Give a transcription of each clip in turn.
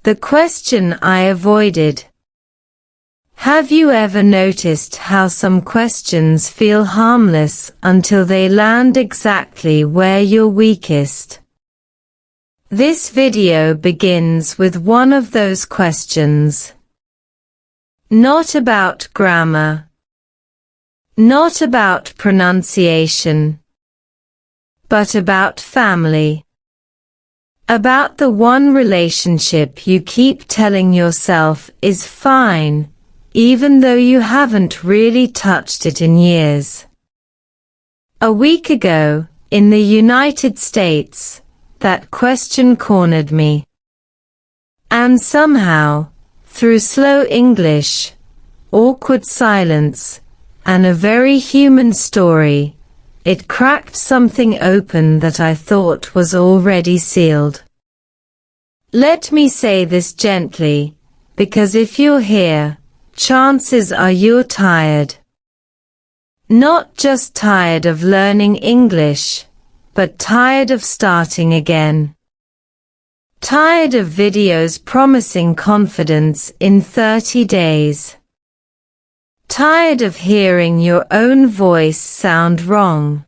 The question I avoided. Have you ever noticed how some questions feel harmless until they land exactly where you're weakest? This video begins with one of those questions. Not about grammar. Not about pronunciation. But about family. About the one relationship you keep telling yourself is fine, even though you haven't really touched it in years. A week ago, in the United States, that question cornered me. And somehow, through slow English, awkward silence, and a very human story, it cracked something open that I thought was already sealed. Let me say this gently, because if you're here, chances are you're tired. Not just tired of learning English, but tired of starting again. Tired of videos promising confidence in 30 days. Tired of hearing your own voice sound wrong.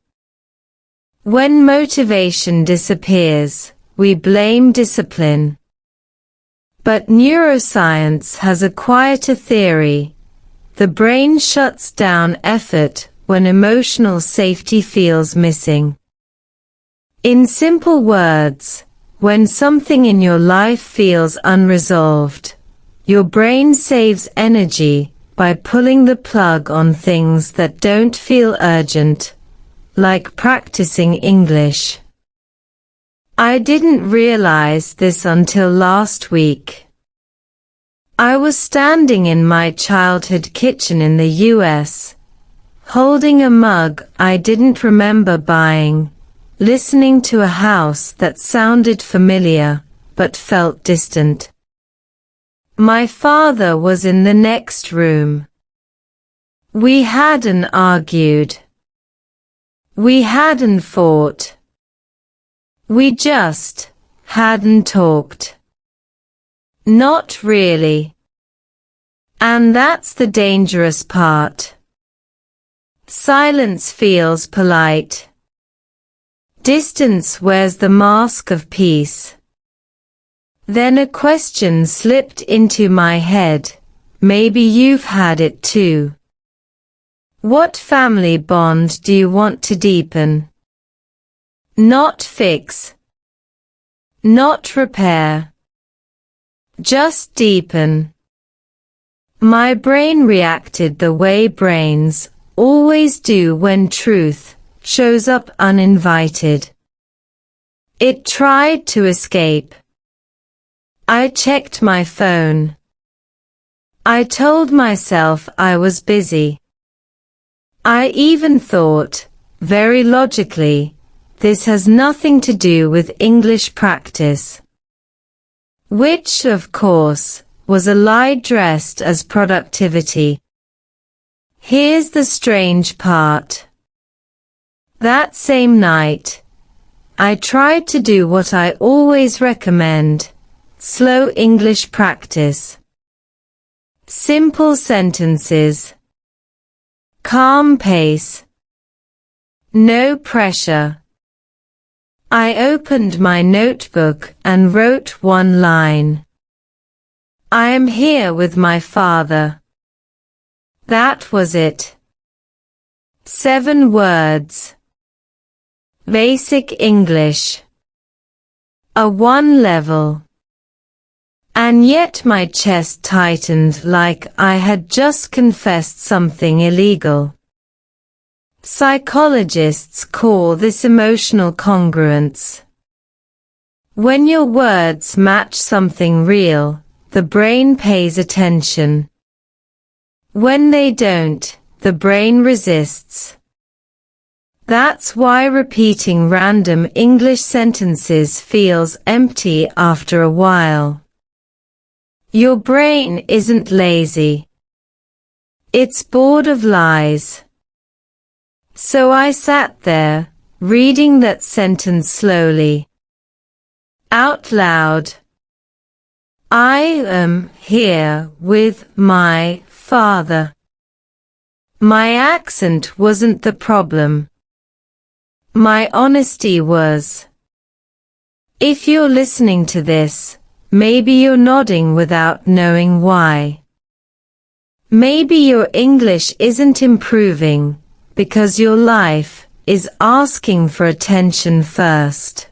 When motivation disappears, we blame discipline. But neuroscience has a quieter theory. The brain shuts down effort when emotional safety feels missing. In simple words, when something in your life feels unresolved, your brain saves energy by pulling the plug on things that don't feel urgent, like practicing English. I didn't realize this until last week. I was standing in my childhood kitchen in the US, holding a mug I didn't remember buying, listening to a house that sounded familiar, but felt distant. My father was in the next room. We hadn't argued. We hadn't fought. We just hadn't talked. Not really. And that's the dangerous part. Silence feels polite. Distance wears the mask of peace. Then a question slipped into my head. Maybe you've had it too. What family bond do you want to deepen? Not fix. Not repair. Just deepen. My brain reacted the way brains always do when truth shows up uninvited. It tried to escape. I checked my phone. I told myself I was busy. I even thought, very logically, this has nothing to do with English practice. Which, of course, was a lie dressed as productivity. Here's the strange part. That same night, I tried to do what I always recommend. Slow English practice. Simple sentences. Calm pace. No pressure. I opened my notebook and wrote one line. I am here with my father. That was it. 7 words. Basic English. A 1 level. And yet my chest tightened like I had just confessed something illegal. Psychologists call this emotional congruence. When your words match something real, the brain pays attention. When they don't, the brain resists. That's why repeating random English sentences feels empty after a while. Your brain isn't lazy. It's bored of lies. So I sat there, reading that sentence slowly. Out loud. I am here with my father. My accent wasn't the problem. My honesty was. If you're listening to this, maybe you're nodding without knowing why. Maybe your English isn't improving because your life is asking for attention first.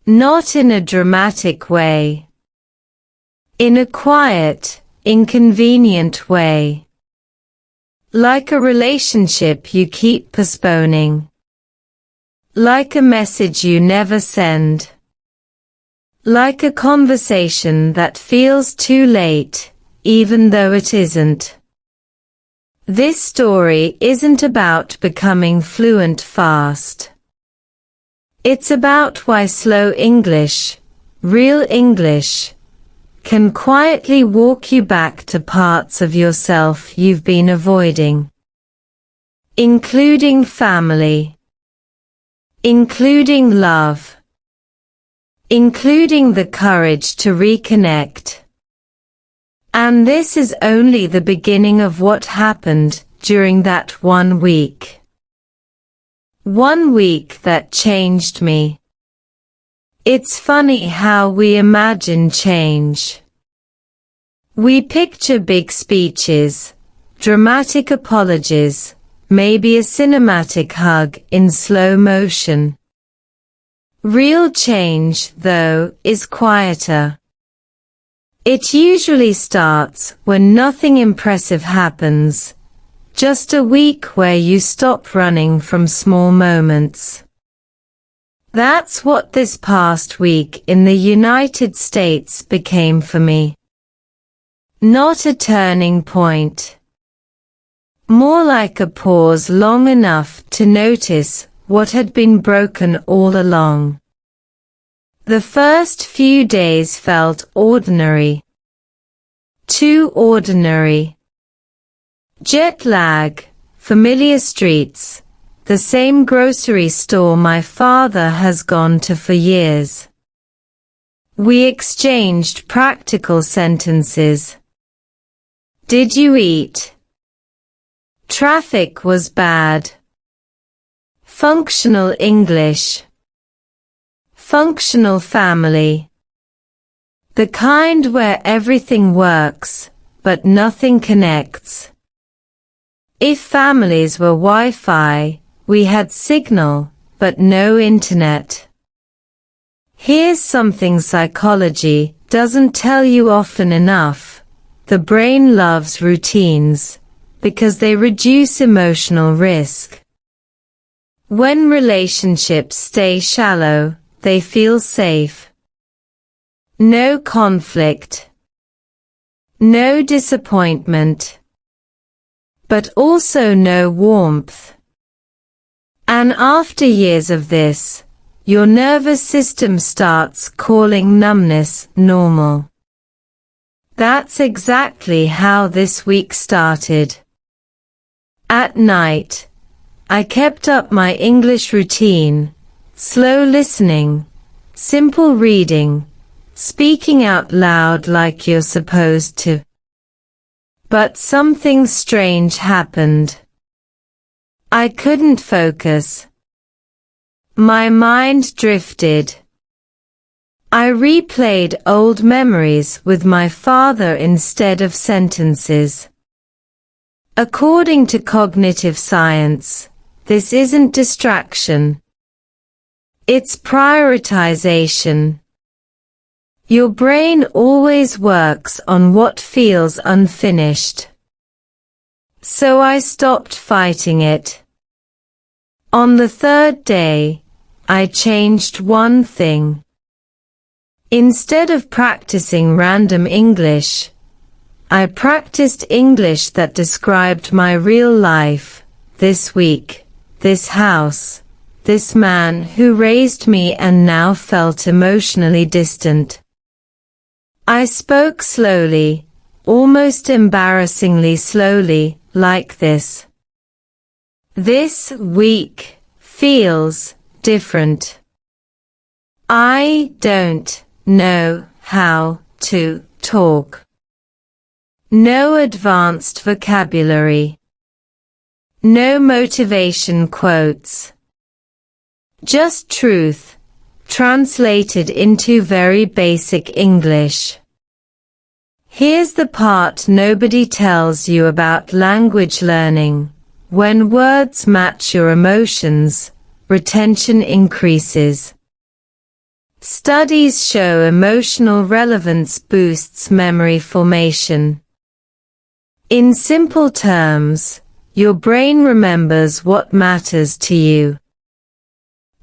Not in a dramatic way. In a quiet, inconvenient way. Like a relationship you keep postponing. Like a message you never send. Like a conversation that feels too late, even though it isn't. This story isn't about becoming fluent fast. It's about why slow English, real English, can quietly walk you back to parts of yourself you've been avoiding. Including family. Including love. Including the courage to reconnect. And this is only the beginning of what happened during that 1 week. 1 week that changed me. It's funny how we imagine change. We picture big speeches, dramatic apologies, maybe a cinematic hug in slow motion. Real change, though, is quieter. It usually starts when nothing impressive happens, just a week where you stop running from small moments. That's what this past week in the United States became for me. Not a turning point. More like a pause long enough to notice what had been broken all along. The first few days felt ordinary. Too ordinary. Jet lag, familiar streets, the same grocery store my father has gone to for years. We exchanged practical sentences. Did you eat? Traffic was bad. Functional English. Functional family. The kind where everything works, but nothing connects. If families were Wi-Fi, we had signal, but no internet. Here's something psychology doesn't tell you often enough. The brain loves routines, because they reduce emotional risk. When relationships stay shallow, they feel safe. No conflict. No disappointment. But also no warmth. And after years of this, your nervous system starts calling numbness normal. That's exactly how this week started. At night, I kept up my English routine, slow listening, simple reading, speaking out loud like you're supposed to. But something strange happened. I couldn't focus. My mind drifted. I replayed old memories with my father instead of sentences. According to cognitive science, this isn't distraction. It's prioritization. Your brain always works on what feels unfinished. So I stopped fighting it. On the third day, I changed one thing. Instead of practicing random English, I practiced English that described my real life, this week, this house, this man who raised me and now felt emotionally distant. I spoke slowly, almost embarrassingly slowly, like this. This week feels different. I don't know how to talk. No advanced vocabulary. No motivation quotes. Just truth, translated into very basic English. Here's the part nobody tells you about language learning. When words match your emotions, retention increases. Studies show emotional relevance boosts memory formation. In simple terms, your brain remembers what matters to you.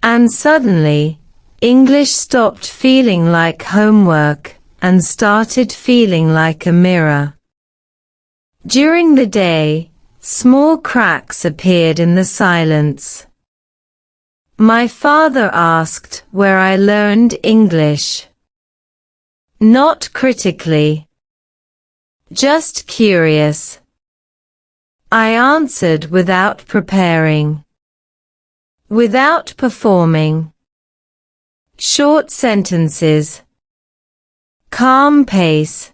And suddenly, English stopped feeling like homework and started feeling like a mirror. During the day, small cracks appeared in the silence. My father asked where I learned English. Not critically. Just curious. I answered without preparing. Without performing. Short sentences. Calm pace.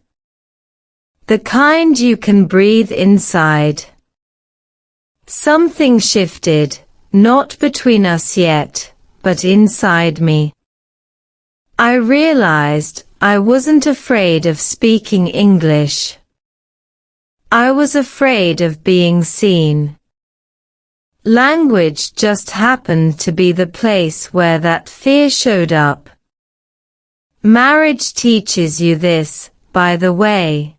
The kind you can breathe inside. Something shifted, not between us yet, but inside me. I realized I wasn't afraid of speaking English. I was afraid of being seen. Language just happened to be the place where that fear showed up. Marriage teaches you this, by the way.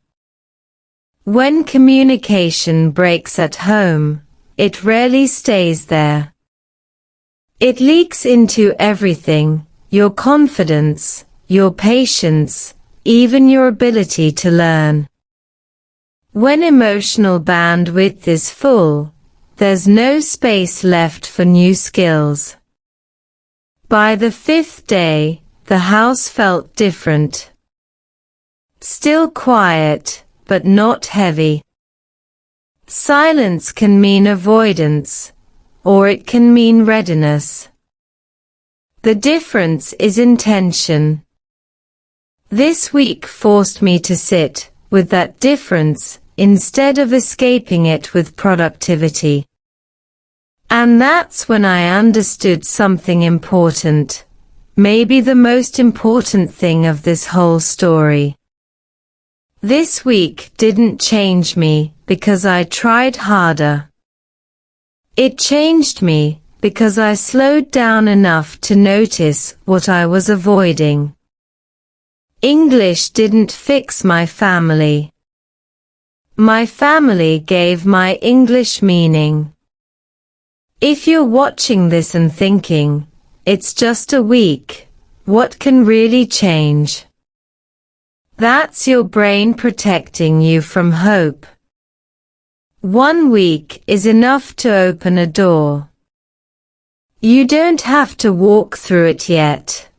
When communication breaks at home, it rarely stays there. It leaks into everything, your confidence, your patience, even your ability to learn. When emotional bandwidth is full, there's no space left for new skills. By the 5th day, the house felt different. Still quiet, but not heavy. Silence can mean avoidance, or it can mean readiness. The difference is intention. This week forced me to sit with that difference instead of escaping it with productivity. And that's when I understood something important, maybe the most important thing of this whole story. This week didn't change me because I tried harder. It changed me because I slowed down enough to notice what I was avoiding. English didn't fix my family. My family gave my English meaning. If you're watching this and thinking, it's just a week, what can really change? That's your brain protecting you from hope. 1 week is enough to open a door. You don't have to walk through it yet.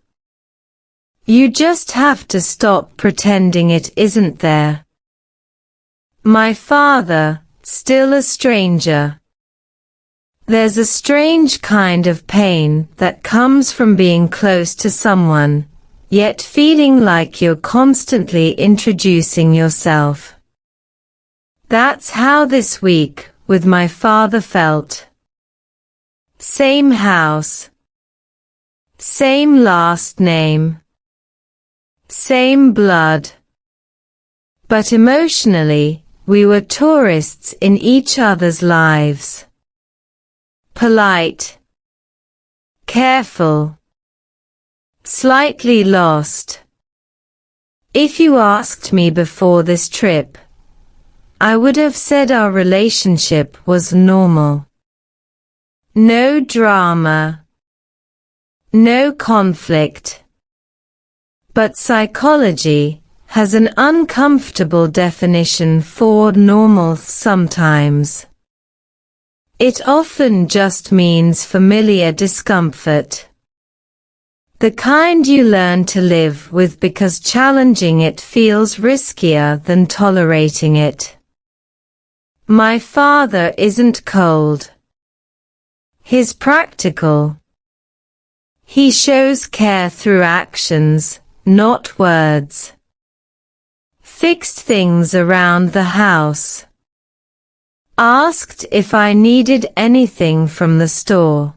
You just have to stop pretending it isn't there. My father, still a stranger. There's a strange kind of pain that comes from being close to someone, yet feeling like you're constantly introducing yourself. That's how this week with my father felt. Same house. Same last name. Same blood. But emotionally, we were tourists in each other's lives. Polite. Careful. Slightly lost. If you asked me before this trip, I would have said our relationship was normal. No drama. No conflict. But psychology has an uncomfortable definition for normal sometimes. It often just means familiar discomfort. The kind you learn to live with because challenging it feels riskier than tolerating it. My father isn't cold. He's practical. He shows care through actions, not words. Fixed things around the house. Asked if I needed anything from the store.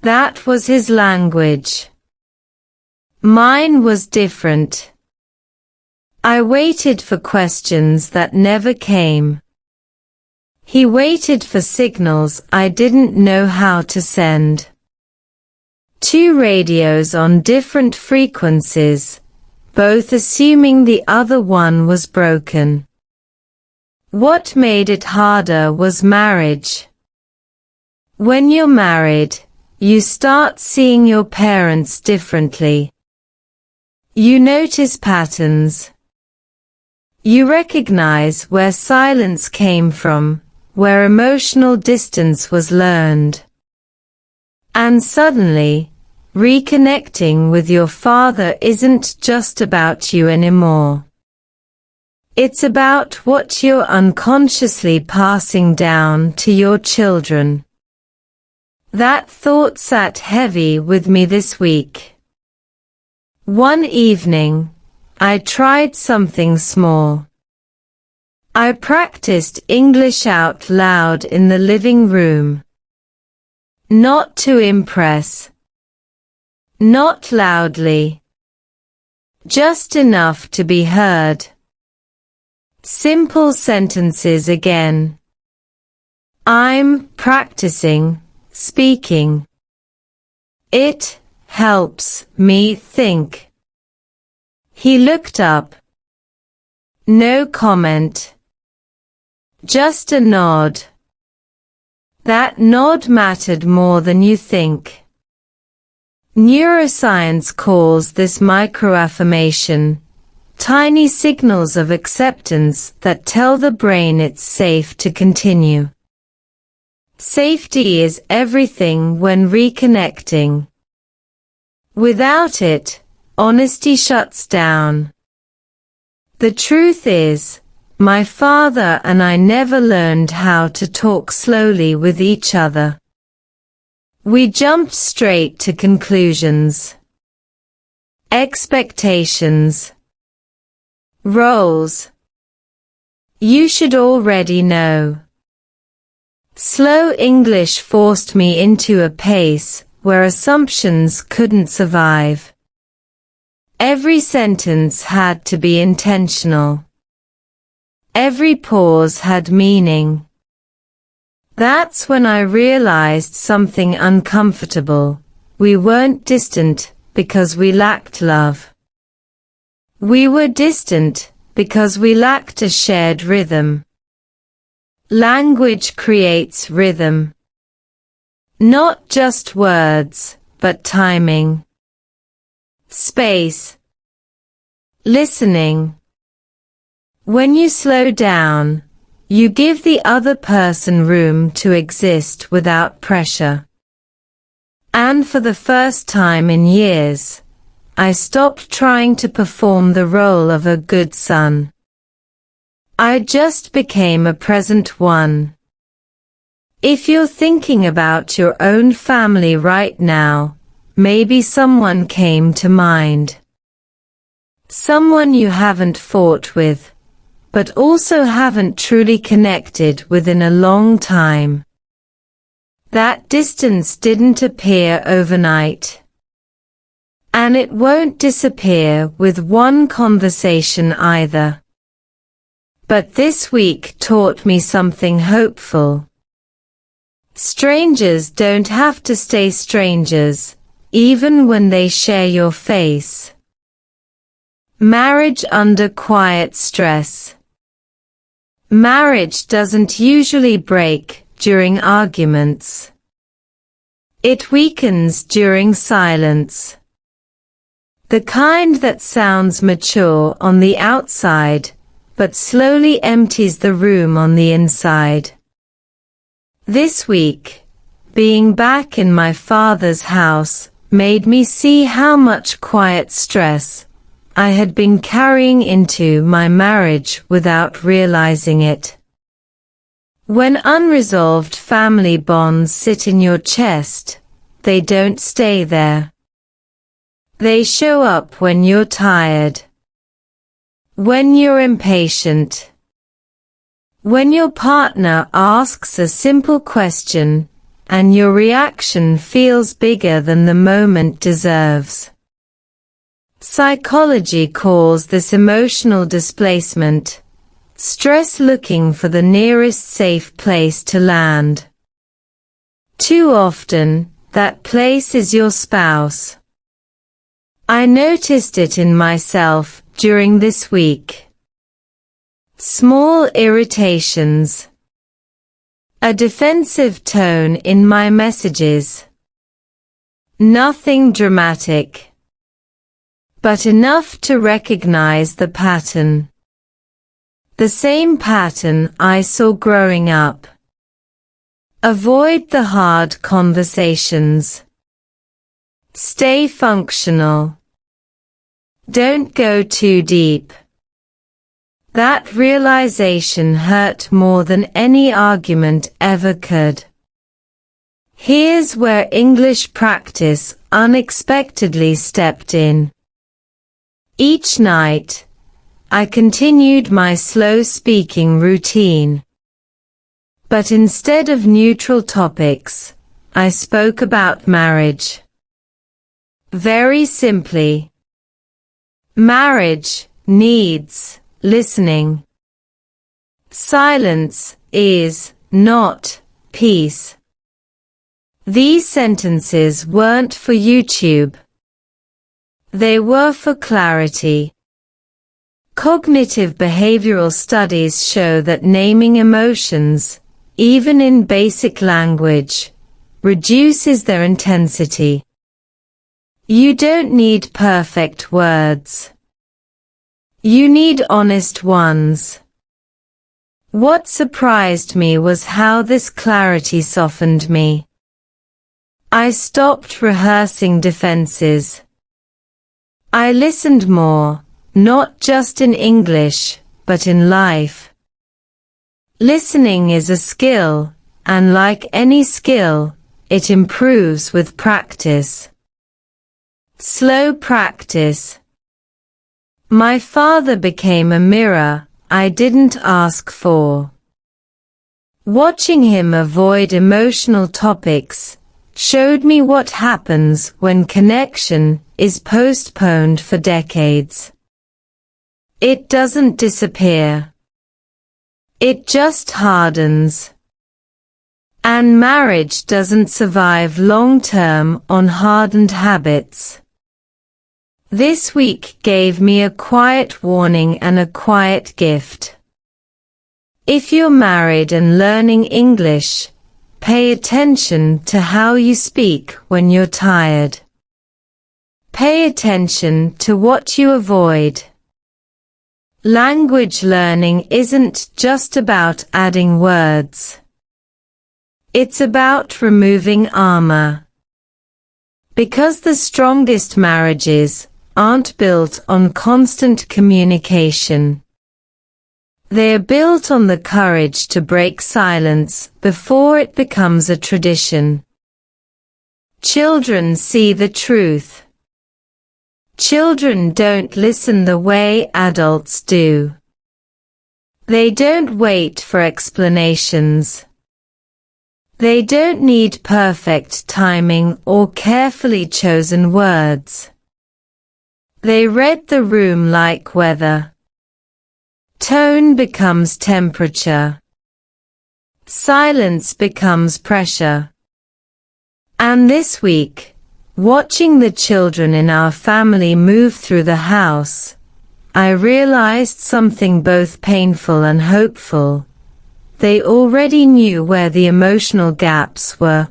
That was his language. Mine was different. I waited for questions that never came. He waited for signals I didn't know how to send. 2 radios on different frequencies, both assuming the other one was broken. What made it harder was marriage. When you're married, you start seeing your parents differently. You notice patterns. You recognize where silence came from, where emotional distance was learned. And suddenly, reconnecting with your father isn't just about you anymore. It's about what you're unconsciously passing down to your children. That thought sat heavy with me this week. One evening, I tried something small. I practiced English out loud in the living room. Not to impress. Not loudly. Just enough to be heard. Simple sentences again. I'm practicing speaking. It helps me think. He looked up. No comment. Just a nod. That nod mattered more than you think. Neuroscience calls this microaffirmation, tiny signals of acceptance that tell the brain it's safe to continue. Safety is everything when reconnecting. Without it, honesty shuts down. The truth is, my father and I never learned how to talk slowly with each other. We jumped straight to conclusions. Expectations. Roles. You should already know. Slow English forced me into a pace where assumptions couldn't survive. Every sentence had to be intentional. Every pause had meaning. That's when I realized something uncomfortable. We weren't distant because we lacked love. We were distant because we lacked a shared rhythm. Language creates rhythm. Not just words, but timing. Space. Listening. When you slow down, you give the other person room to exist without pressure. And for the first time in years, I stopped trying to perform the role of a good son. I just became a present one. If you're thinking about your own family right now, maybe someone came to mind. Someone you haven't fought with, but also haven't truly connected with in a long time. That distance didn't appear overnight. And it won't disappear with one conversation either. But this week taught me something hopeful. Strangers don't have to stay strangers, even when they share your face. Marriage under quiet stress. Marriage doesn't usually break during arguments. It weakens during silence. The kind that sounds mature on the outside, but slowly empties the room on the inside. This week, being back in my father's house made me see how much quiet stress I had been carrying into my marriage without realizing it. When unresolved family bonds sit in your chest, they don't stay there. They show up when you're tired. When you're impatient. When your partner asks a simple question, and your reaction feels bigger than the moment deserves. Psychology calls this emotional displacement, stress looking for the nearest safe place to land. Too often, that place is your spouse. I noticed it in myself during this week. Small irritations. A defensive tone in my messages. Nothing dramatic, but enough to recognize the pattern. The same pattern I saw growing up. Avoid the hard conversations. Stay functional. Don't go too deep. That realization hurt more than any argument ever could. Here's where English practice unexpectedly stepped in. Each night, I continued my slow speaking routine. But instead of neutral topics, I spoke about marriage. Very simply. Marriage needs listening. Silence is not peace. These sentences weren't for YouTube. They were for clarity. Cognitive behavioral studies show that naming emotions, even in basic language, reduces their intensity. You don't need perfect words. You need honest ones. What surprised me was how this clarity softened me. I stopped rehearsing defenses. I listened more, not just in English, but in life. Listening is a skill, and like any skill, it improves with practice. Slow practice. My father became a mirror I didn't ask for. Watching him avoid emotional topics showed me what happens when connection is postponed for decades. It doesn't disappear. It just hardens. And marriage doesn't survive long-term on hardened habits. This week gave me a quiet warning and a quiet gift. If you're married and learning English, pay attention to how you speak when you're tired. Pay attention to what you avoid. Language learning isn't just about adding words. It's about removing armor. Because the strongest marriages aren't built on constant communication. They are built on the courage to break silence before it becomes a tradition. Children see the truth. Children don't listen the way adults do. They don't wait for explanations. They don't need perfect timing or carefully chosen words. They read the room like weather. Tone becomes temperature. Silence becomes pressure. And this week, watching the children in our family move through the house, I realized something both painful and hopeful. They already knew where the emotional gaps were,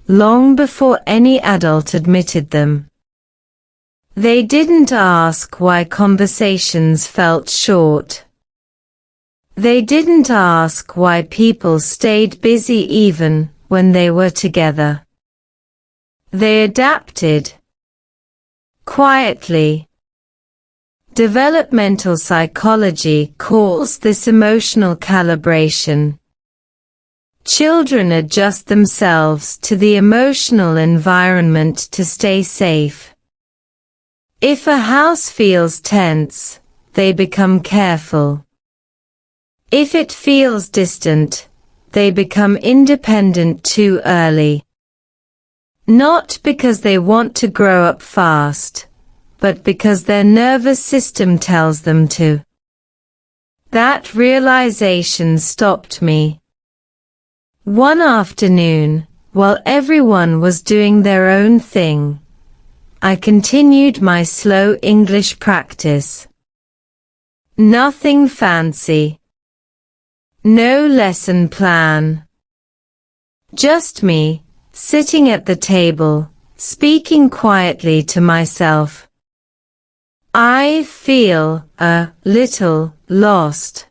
long before any adult admitted them. They didn't ask why conversations felt short. They didn't ask why people stayed busy even when they were together. They adapted. Quietly. Developmental psychology calls this emotional calibration. Children adjust themselves to the emotional environment to stay safe. If a house feels tense, they become careful. If it feels distant, they become independent too early. Not because they want to grow up fast, but because their nervous system tells them to. That realization stopped me. One afternoon, while everyone was doing their own thing, I continued my slow English practice. Nothing fancy. No lesson plan. Just me, sitting at the table, speaking quietly to myself. I feel a little lost.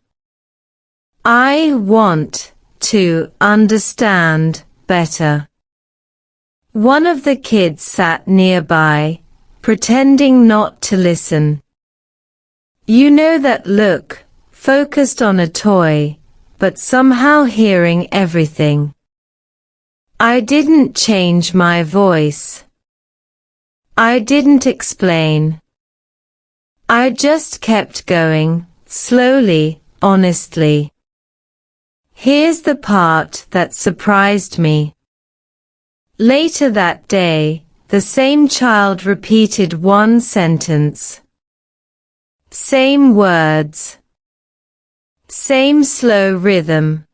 I want to understand better. One of the kids sat nearby, pretending not to listen. You know that look, focused on a toy, but somehow hearing everything. I didn't change my voice. I didn't explain. I just kept going, slowly, honestly. Here's the part that surprised me. Later that day, the same child repeated one sentence. Same words. Same slow rhythm.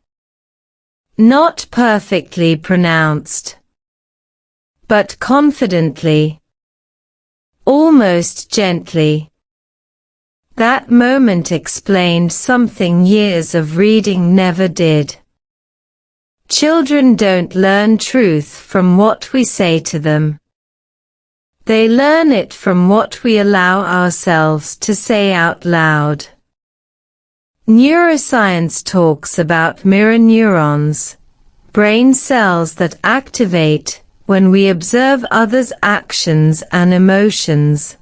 Not perfectly pronounced, but confidently. Almost gently. That moment explained something years of reading never did. Children don't learn truth from what we say to them. They learn it from what we allow ourselves to say out loud. Neuroscience talks about mirror neurons, brain cells that activate when we observe others' actions and emotions.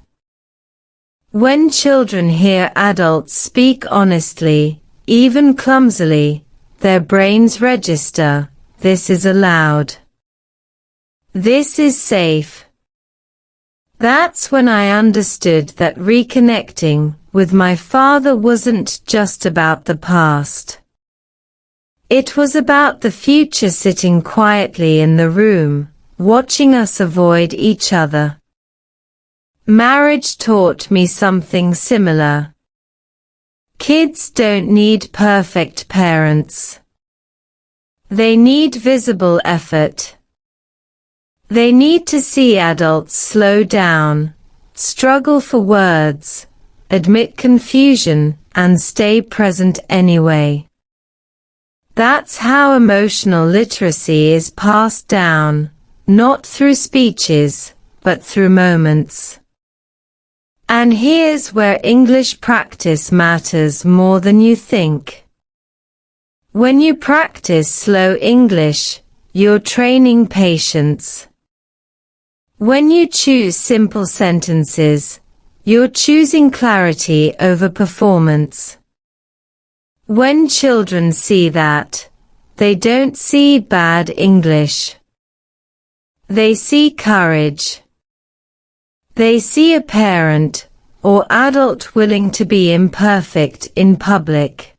When children hear adults speak honestly, even clumsily, their brains register, this is allowed. This is safe. That's when I understood that reconnecting with my father wasn't just about the past. It was about the future sitting quietly in the room, watching us avoid each other. Marriage taught me something similar. Kids don't need perfect parents. They need visible effort. They need to see adults slow down, struggle for words, admit confusion, and stay present anyway. That's how emotional literacy is passed down, not through speeches, but through moments. And here's where English practice matters more than you think. When you practice slow English, you're training patience. When you choose simple sentences, you're choosing clarity over performance. When children see that, they don't see bad English. They see courage. They see a parent or adult willing to be imperfect in public.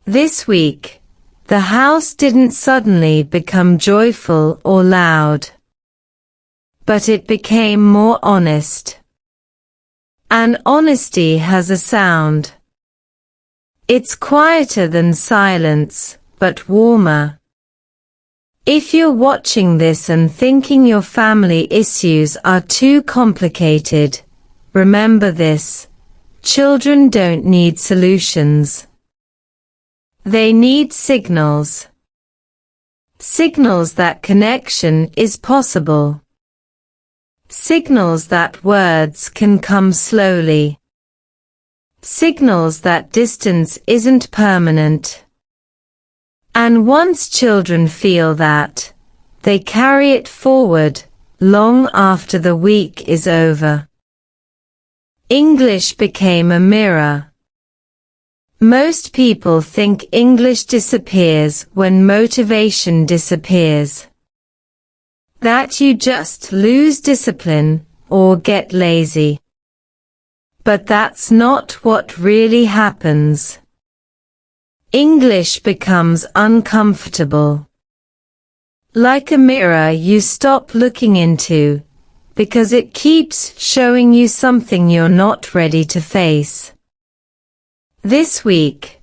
This week, the house didn't suddenly become joyful or loud, but it became more honest. And honesty has a sound. It's quieter than silence, but warmer. If you're watching this and thinking your family issues are too complicated, remember this: children don't need solutions. They need signals. Signals that connection is possible. Signals that words can come slowly. Signals that distance isn't permanent. And once children feel that, they carry it forward, long after the week is over. English became a mirror. Most people think English disappears when motivation disappears. That you just lose discipline, or get lazy. But that's not what really happens. English becomes uncomfortable. Like a mirror you stop looking into, because it keeps showing you something you're not ready to face. This week,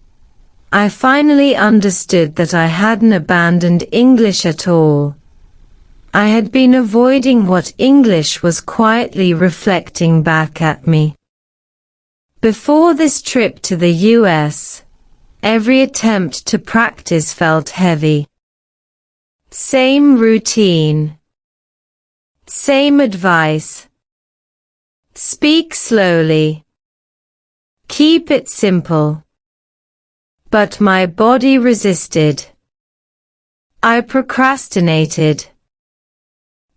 I finally understood that I hadn't abandoned English at all. I had been avoiding what English was quietly reflecting back at me. Before this trip to the US, every attempt to practice felt heavy. Same routine. Same advice. Speak slowly. Keep it simple. But my body resisted. I procrastinated.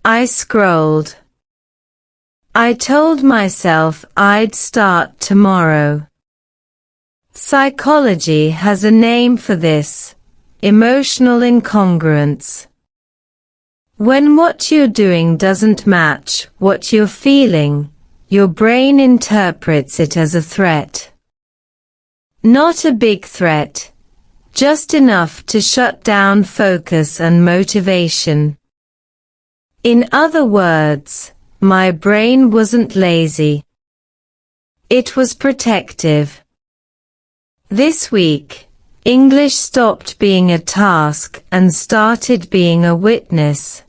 I scrolled. I told myself I'd start tomorrow. Psychology has a name for this: emotional incongruence. When what you're doing doesn't match what you're feeling, your brain interprets it as a threat. Not a big threat, just enough to shut down focus and motivation. In other words, my brain wasn't lazy. It was protective. This week, English stopped being a task and started being a witness.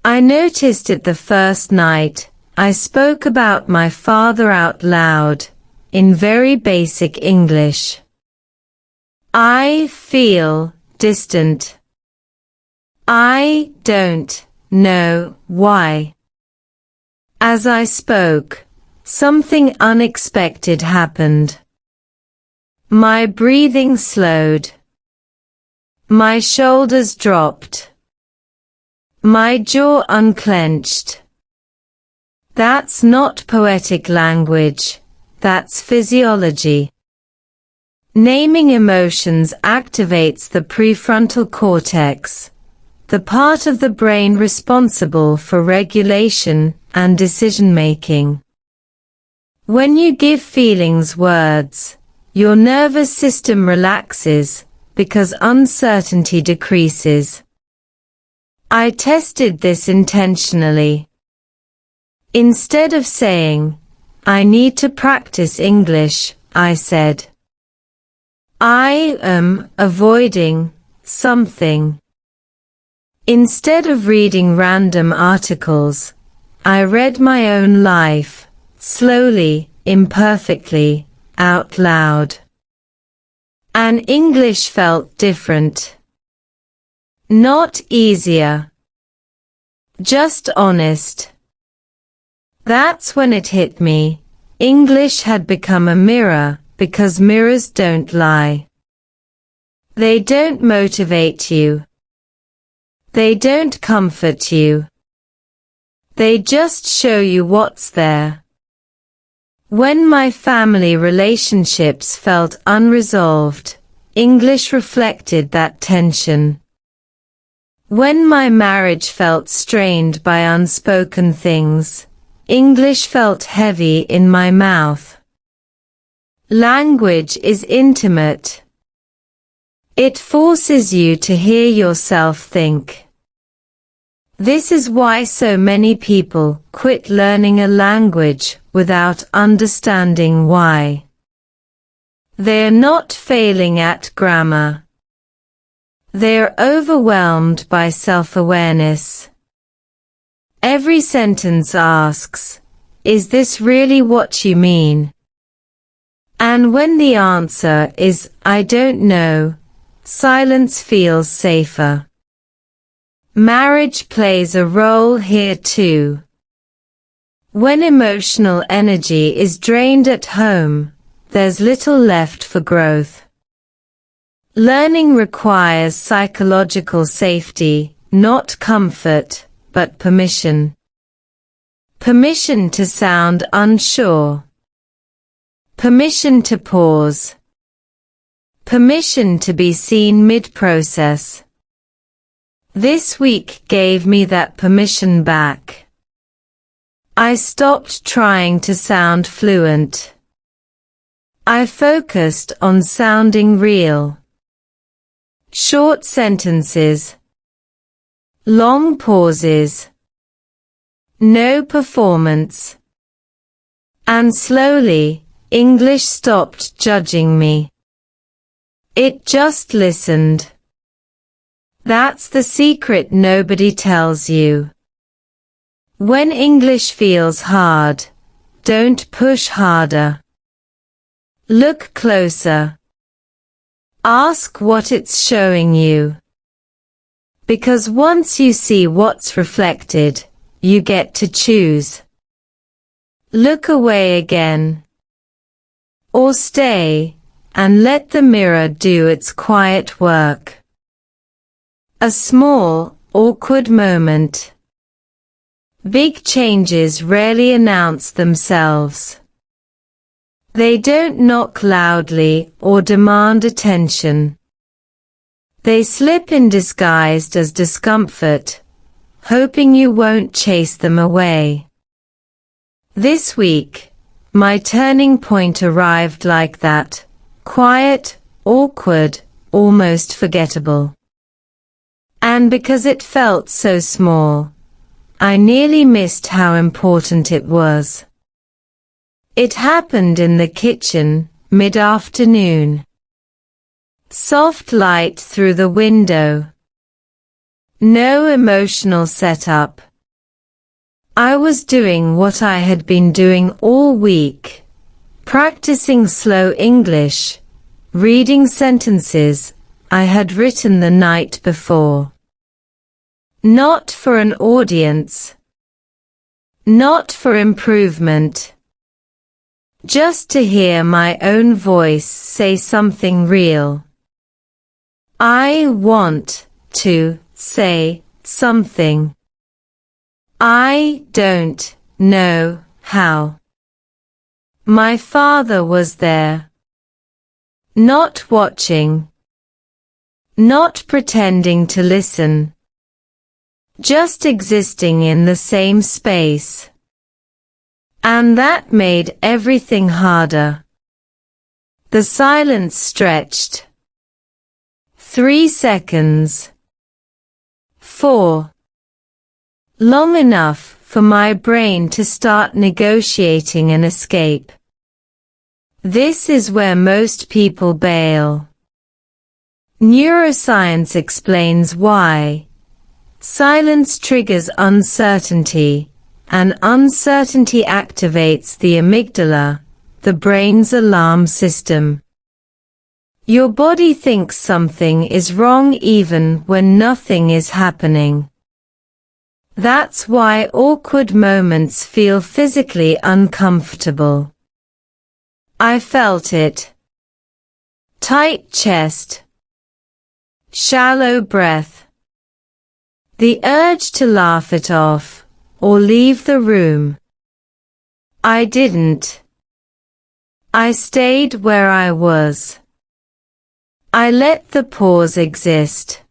I noticed it the first night I spoke about my father out loud, in very basic English. I feel distant. I don't know why. As I spoke, something unexpected happened. My breathing slowed. My shoulders dropped. My jaw unclenched. That's not poetic language, that's physiology. Naming emotions activates the prefrontal cortex, the part of the brain responsible for regulation and decision-making. When you give feelings words, your nervous system relaxes, because uncertainty decreases. I tested this intentionally. Instead of saying, "I need to practice English," I said, "I am avoiding something." Instead of reading random articles, I read my own life, slowly, imperfectly, out loud. And English felt different. Not easier. Just honest. That's when it hit me. English had become a mirror, because mirrors don't lie. They don't motivate you. They don't comfort you. They just show you what's there. When my family relationships felt unresolved, English reflected that tension. When my marriage felt strained by unspoken things, English felt heavy in my mouth. Language is intimate. It forces you to hear yourself think. This is why so many people quit learning a language without understanding why. They are not failing at grammar. They are overwhelmed by self-awareness. Every sentence asks, "Is this really what you mean?" And when the answer is, "I don't know," silence feels safer. Marriage plays a role here too. When emotional energy is drained at home, there's little left for growth. Learning requires psychological safety, not comfort, but permission. Permission to sound unsure. Permission to pause. Permission to be seen mid-process. This week gave me that permission back. I stopped trying to sound fluent. I focused on sounding real. Short sentences. Long pauses. No performance. And slowly, English stopped judging me. It just listened. That's the secret nobody tells you. When English feels hard, don't push harder. Look closer. Ask what it's showing you. Because once you see what's reflected, you get to choose. Look away again. Or stay, and let the mirror do its quiet work. A small, awkward moment. Big changes rarely announce themselves. They don't knock loudly or demand attention. They slip in disguised as discomfort, hoping you won't chase them away. This week, my turning point arrived like that, quiet, awkward, almost forgettable. And because it felt so small, I nearly missed how important it was. It happened in the kitchen, mid-afternoon. Soft light through the window. No emotional setup. I was doing what I had been doing all week, practicing slow English, reading sentences I had written the night before. Not for an audience. Not for improvement. Just to hear my own voice say something real. I want to say something. I don't know how. My father was there. Not watching. Not pretending to listen. Just existing in the same space. And that made everything harder. The silence stretched. 3 seconds. 4. Long enough for my brain to start negotiating an escape. This is where most people bail. Neuroscience explains why. Silence triggers uncertainty, and uncertainty activates the amygdala, the brain's alarm system. Your body thinks something is wrong even when nothing is happening. That's why awkward moments feel physically uncomfortable. I felt it. Tight chest. Shallow breath. The urge to laugh it off, or leave the room. I didn't. I stayed where I was. I let the pause exist.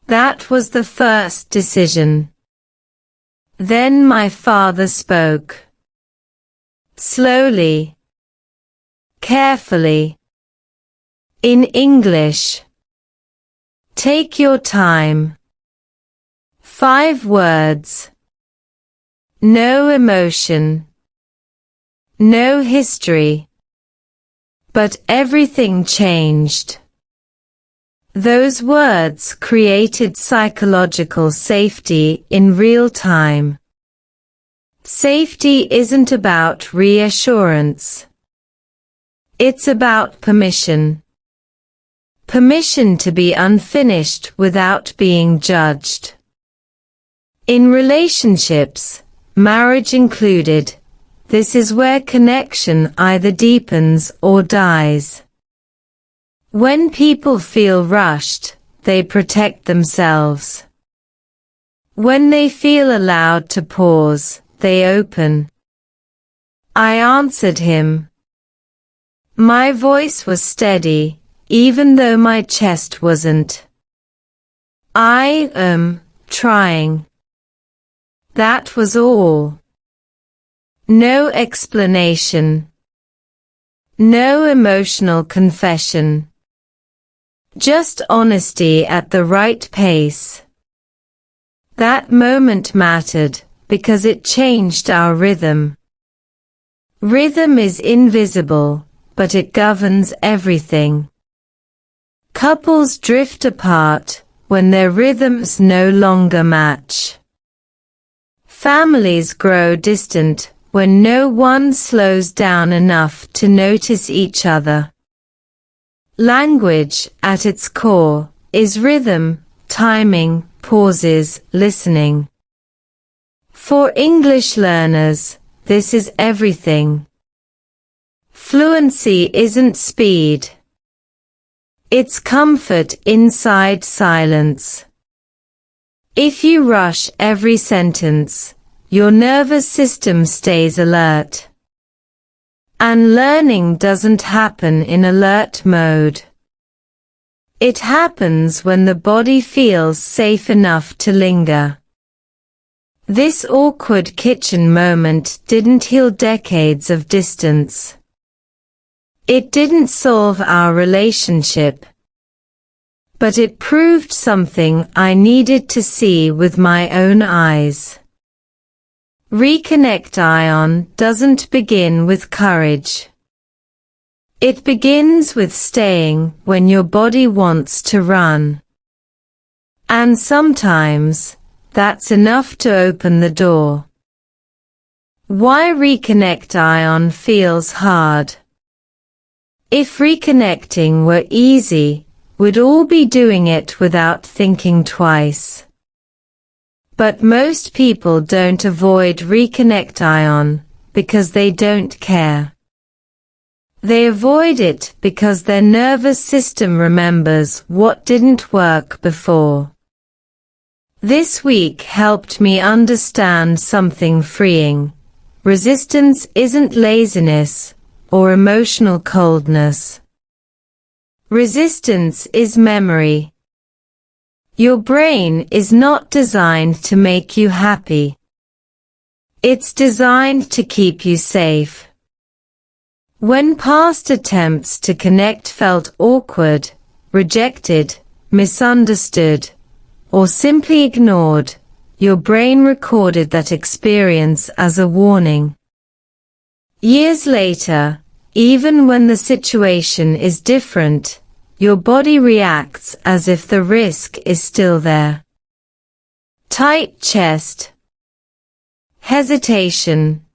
That was the first decision. Then my father spoke. Slowly. Carefully. In English. Take your time. 5 words. No emotion. No history. But everything changed. Those words created psychological safety in real time. Safety isn't about reassurance. It's about permission. Permission to be unfinished without being judged. In relationships, marriage included, this is where connection either deepens or dies. When people feel rushed, they protect themselves. When they feel allowed to pause, they open. I answered him. My voice was steady, even though my chest wasn't. I am trying. That was all. No explanation. No emotional confession. Just honesty at the right pace. That moment mattered, because it changed our rhythm. Rhythm is invisible, but it governs everything. Couples drift apart when their rhythms no longer match. Families grow distant when no one slows down enough to notice each other. Language, at its core, is rhythm, timing, pauses, listening. For English learners, this is everything. Fluency isn't speed. It's comfort inside silence. If you rush every sentence, your nervous system stays alert. And learning doesn't happen in alert mode. It happens when the body feels safe enough to linger. This awkward kitchen moment didn't heal decades of distance. It didn't solve our relationship. But it proved something I needed to see with my own eyes. Reconnection doesn't begin with courage. It begins with staying when your body wants to run. And sometimes, that's enough to open the door. Why reconnection feels hard? If reconnecting were easy, we'd all be doing it without thinking twice. But most people don't avoid reconnection because they don't care. They avoid it because their nervous system remembers what didn't work before. This week helped me understand something freeing. Resistance isn't laziness or emotional coldness. Resistance is memory. Your brain is not designed to make you happy. It's designed to keep you safe. When past attempts to connect felt awkward, rejected, misunderstood, or simply ignored, your brain recorded that experience as a warning. Years later, even when the situation is different, your body reacts as if the risk is still there. Tight chest. Hesitation.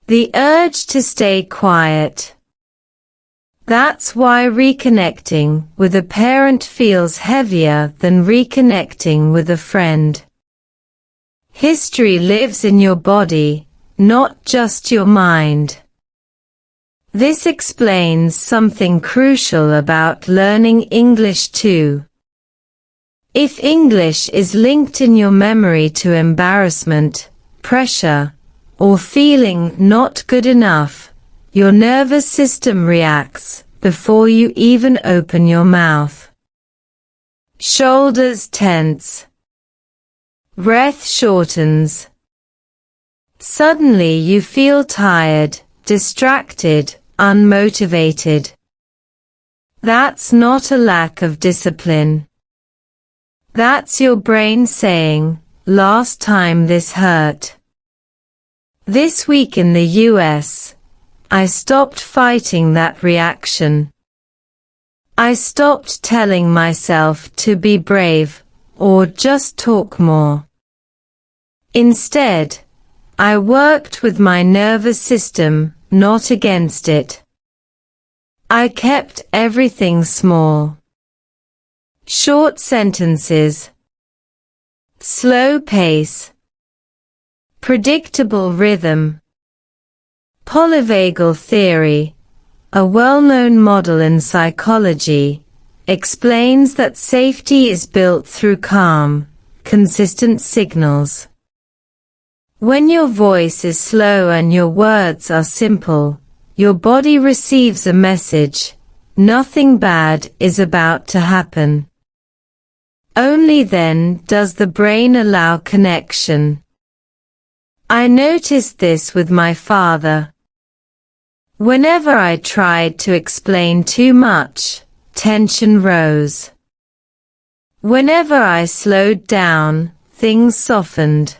The urge to stay quiet. That's why reconnecting with a parent feels heavier than reconnecting with a friend. History lives in your body, not just your mind. This explains something crucial about learning English too. If English is linked in your memory to embarrassment, pressure, or feeling not good enough, your nervous system reacts before you even open your mouth. Shoulders tense. Breath shortens. Suddenly you feel tired, distracted, unmotivated. That's not a lack of discipline. That's your brain saying, last time this hurt. This week in the US, I stopped fighting that reaction. I stopped telling myself to be brave, or just talk more. Instead, I worked with my nervous system, not against it. I kept everything small. Short sentences. Slow pace. Predictable rhythm. Polyvagal theory, a well-known model in psychology, explains that safety is built through calm, consistent signals. When your voice is slow and your words are simple, your body receives a message: nothing bad is about to happen. Only then does the brain allow connection. I noticed this with my father. Whenever I tried to explain too much, tension rose. Whenever I slowed down, things softened.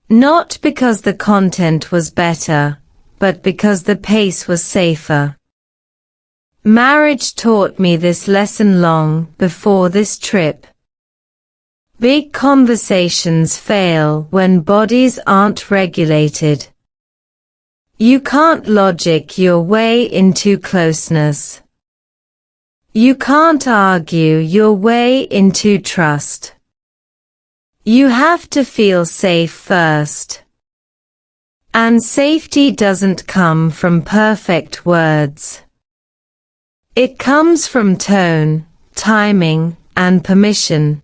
Not because the content was better, but because the pace was safer. Marriage taught me this lesson long before this trip. Big conversations fail when bodies aren't regulated. You can't logic your way into closeness. You can't argue your way into trust. You have to feel safe first. And safety doesn't come from perfect words. It comes from tone, timing, and permission.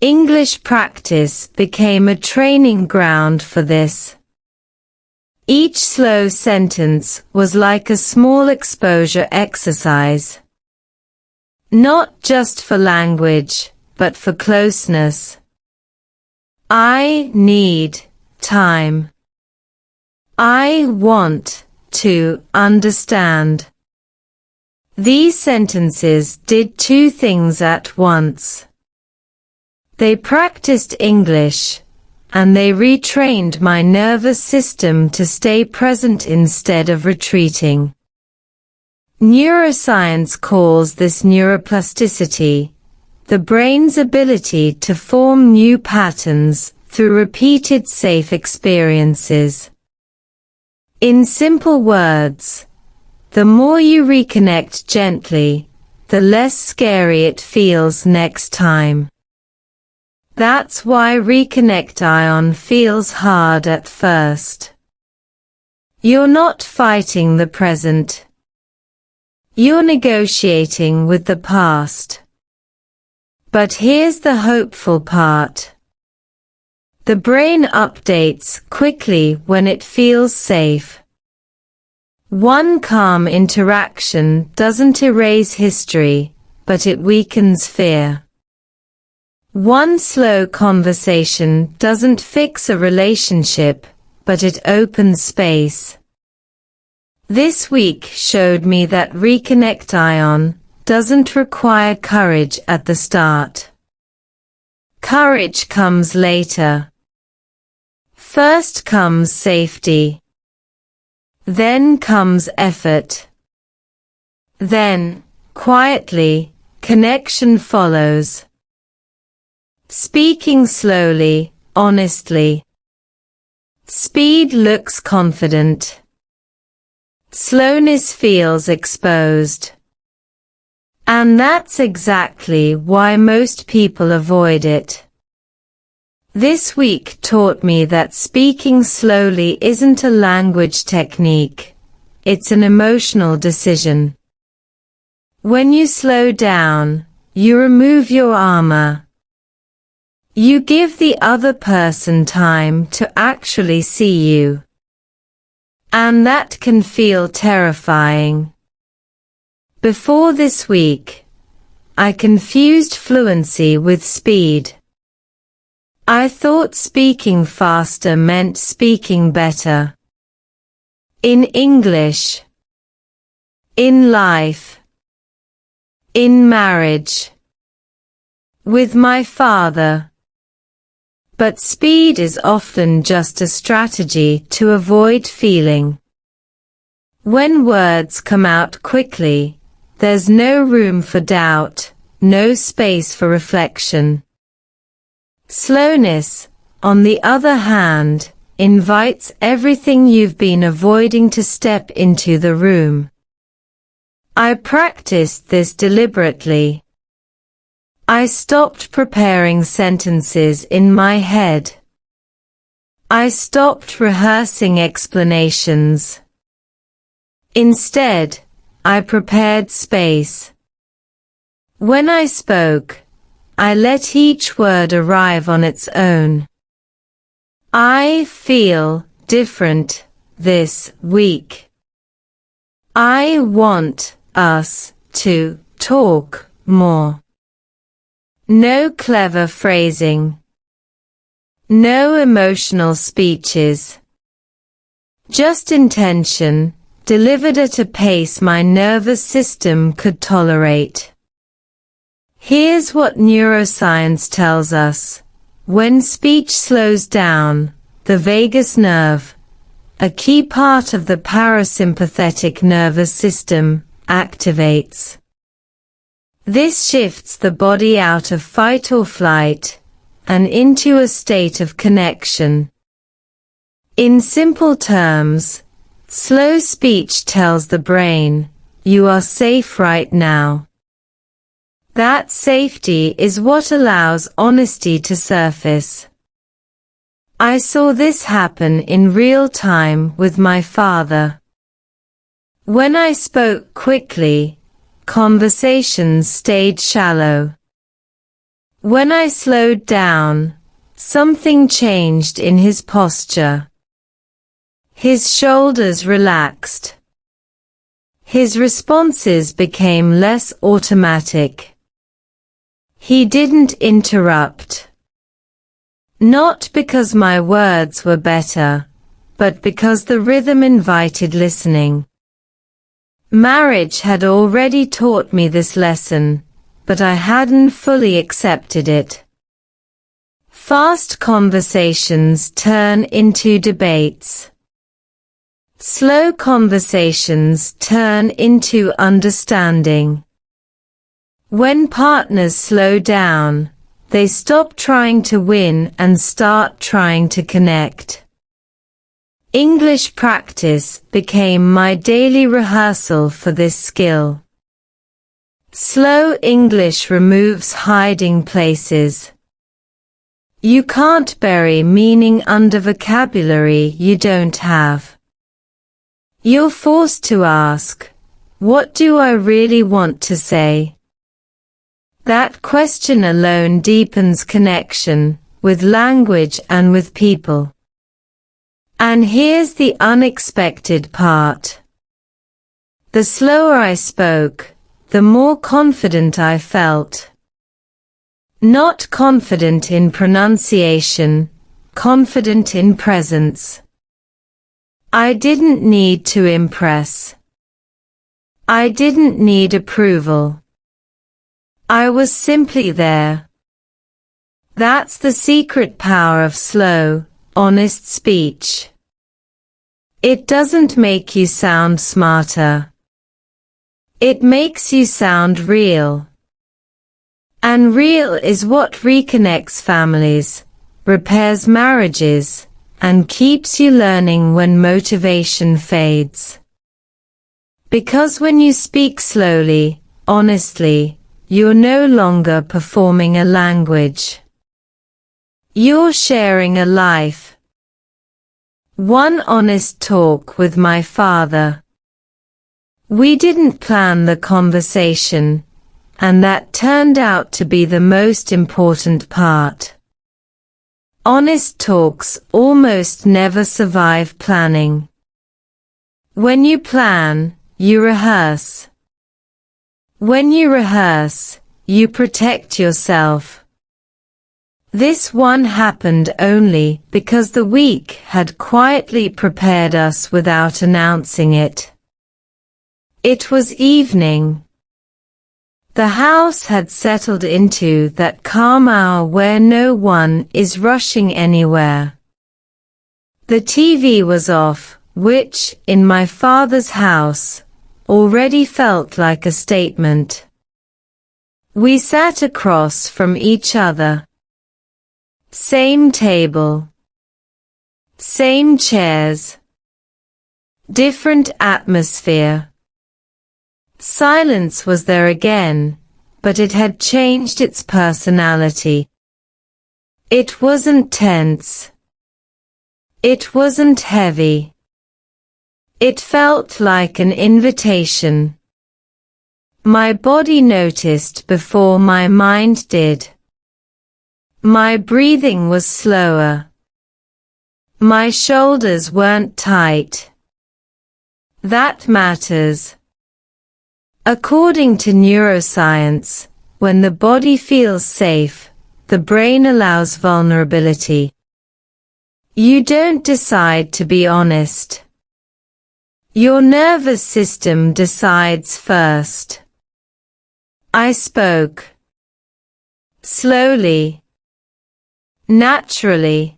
English practice became a training ground for this. Each slow sentence was like a small exposure exercise. Not just for language, but for closeness. I need time. I want to understand. These sentences did two things at once. They practiced English, and they retrained my nervous system to stay present instead of retreating. Neuroscience calls this neuroplasticity, the brain's ability to form new patterns through repeated safe experiences. In simple words, the more you reconnect gently, the less scary it feels next time. That's why Reconnect feels hard at first. You're not fighting the present. You're negotiating with the past. But here's the hopeful part. The brain updates quickly when it feels safe. One calm interaction doesn't erase history, but it weakens fear. One slow conversation doesn't fix a relationship, but it opens space. This week showed me that Reconnect doesn't require courage at the start. Courage comes later. First comes safety. Then comes effort. Then, quietly, connection follows. Speaking slowly, honestly. Speed looks confident. Slowness feels exposed. And that's exactly why most people avoid it. This week taught me that speaking slowly isn't a language technique, it's an emotional decision. When you slow down, you remove your armor. You give the other person time to actually see you. And that can feel terrifying. Before this week, I confused fluency with speed. I thought speaking faster meant speaking better. In English. In life. In marriage. With my father. But speed is often just a strategy to avoid feeling. When words come out quickly, there's no room for doubt, no space for reflection. Slowness, on the other hand, invites everything you've been avoiding to step into the room. I practiced this deliberately. I stopped preparing sentences in my head. I stopped rehearsing explanations. Instead, I prepared space. When I spoke, I let each word arrive on its own. I feel different this week. I want us to talk more. No clever phrasing. No emotional speeches. Just intention, delivered at a pace my nervous system could tolerate. Here's what neuroscience tells us. When speech slows down, the vagus nerve, a key part of the parasympathetic nervous system, activates. This shifts the body out of fight or flight and into a state of connection. In simple terms, slow speech tells the brain, you are safe right now. That safety is what allows honesty to surface. I saw this happen in real time with my father. When I spoke quickly, conversations stayed shallow. When I slowed down, something changed in his posture. His shoulders relaxed. His responses became less automatic. He didn't interrupt. Not because my words were better, but because the rhythm invited listening. Marriage had already taught me this lesson, but I hadn't fully accepted it. Fast conversations turn into debates. Slow conversations turn into understanding. When partners slow down, they stop trying to win and start trying to connect. English practice became my daily rehearsal for this skill. Slow English removes hiding places. You can't bury meaning under vocabulary you don't have. You're forced to ask, what do I really want to say? That question alone deepens connection with language and with people. And here's the unexpected part. The slower I spoke, the more confident I felt. Not confident in pronunciation, confident in presence. I didn't need to impress. I didn't need approval. I was simply there. That's the secret power of slow, honest speech. It doesn't make you sound smarter. It makes you sound real. And real is what reconnects families, repairs marriages, and keeps you learning when motivation fades. Because when you speak slowly, honestly, you're no longer performing a language. You're sharing a life. One honest talk with my father. We didn't plan the conversation, and that turned out to be the most important part. Honest talks almost never survive planning. When you plan, you rehearse. When you rehearse, you protect yourself. This one happened only because the week had quietly prepared us without announcing it. It was evening. The house had settled into that calm hour where no one is rushing anywhere. The TV was off, which, in my father's house, already felt like a statement. We sat across from each other. Same table. Same chairs. Different atmosphere. Silence was there again, but it had changed its personality. It wasn't tense. It wasn't heavy. It felt like an invitation. My body noticed before my mind did. My breathing was slower. My shoulders weren't tight. That matters. According to neuroscience, when the body feels safe, the brain allows vulnerability. You don't decide to be honest. Your nervous system decides first. I spoke. Slowly. Naturally.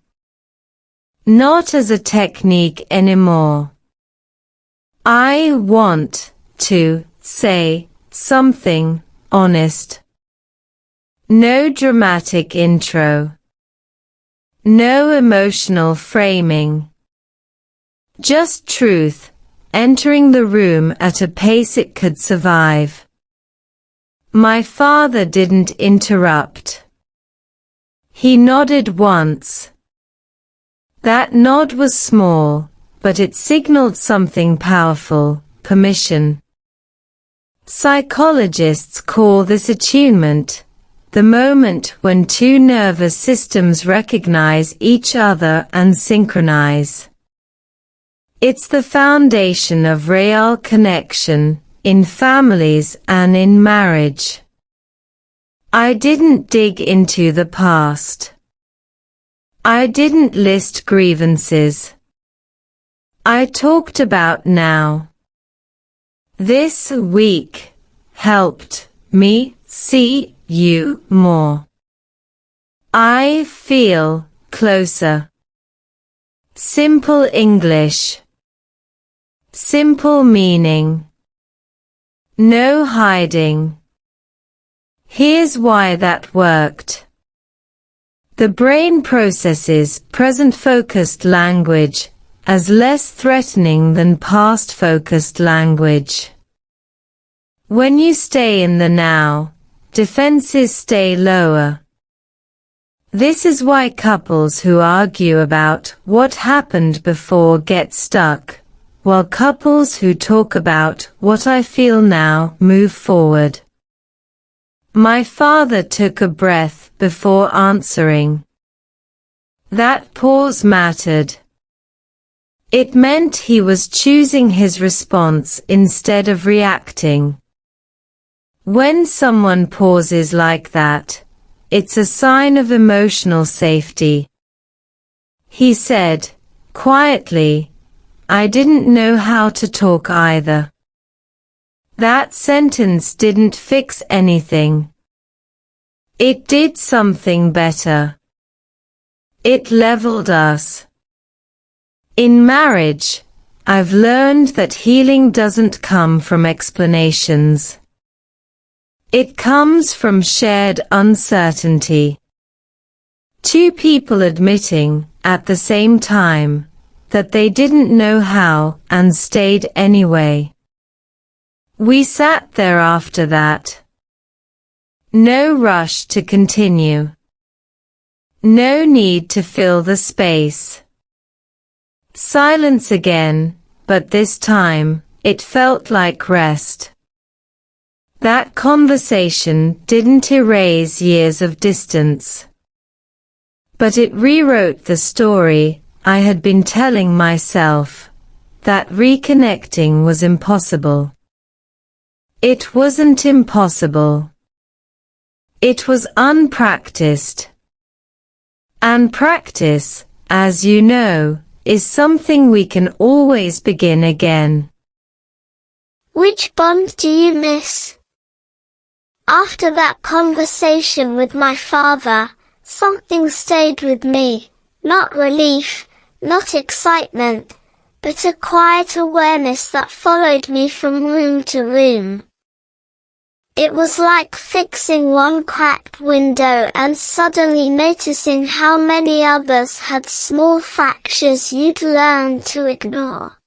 Not as a technique anymore. I want to say something honest. No dramatic intro. No emotional framing. Just truth, entering the room at a pace it could survive. My father didn't interrupt. He nodded once. That nod was small, but it signaled something powerful: permission. Psychologists call this attunement, the moment when two nervous systems recognize each other and synchronize. It's the foundation of real connection, in families and in marriage. I didn't dig into the past. I didn't list grievances. I talked about now. This week helped me see you more. I feel closer. Simple English. Simple meaning. No hiding. Here's why that worked. The brain processes present-focused language as less threatening than past-focused language. When you stay in the now, defenses stay lower. This is why couples who argue about what happened before get stuck, while couples who talk about what I feel now move forward. My father took a breath before answering. That pause mattered. It meant he was choosing his response instead of reacting. When someone pauses like that, it's a sign of emotional safety. He said, quietly, I didn't know how to talk either. That sentence didn't fix anything. It did something better. It leveled us. In marriage, I've learned that healing doesn't come from explanations. It comes from shared uncertainty. Two people admitting, at the same time, that they didn't know how and stayed anyway. We sat there after that. No rush to continue. No need to fill the space. Silence again, but this time, it felt like rest. That conversation didn't erase years of distance. But it rewrote the story I had been telling myself, that reconnecting was impossible. It wasn't impossible. It was unpracticed. And practice, as you know, is something we can always begin again. Which bond do you miss? After that conversation with my father, something stayed with me, not relief, not excitement, but a quiet awareness that followed me from room to room. It was like fixing one cracked window and suddenly noticing how many others had small fractures you'd learned to ignore.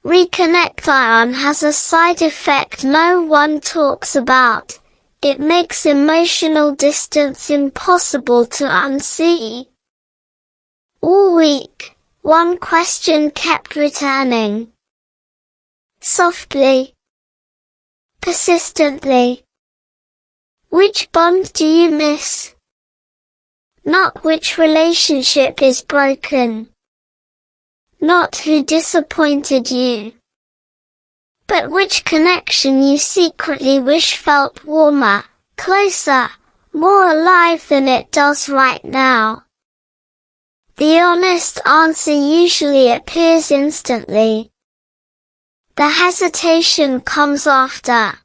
Reconnecting has a side effect no one talks about. It makes emotional distance impossible to unsee. All week, one question kept returning. Softly. Persistently. Which bond do you miss? Not which relationship is broken. Not who disappointed you. But which connection you secretly wish felt warmer, closer, more alive than it does right now. The honest answer usually appears instantly. The hesitation comes after.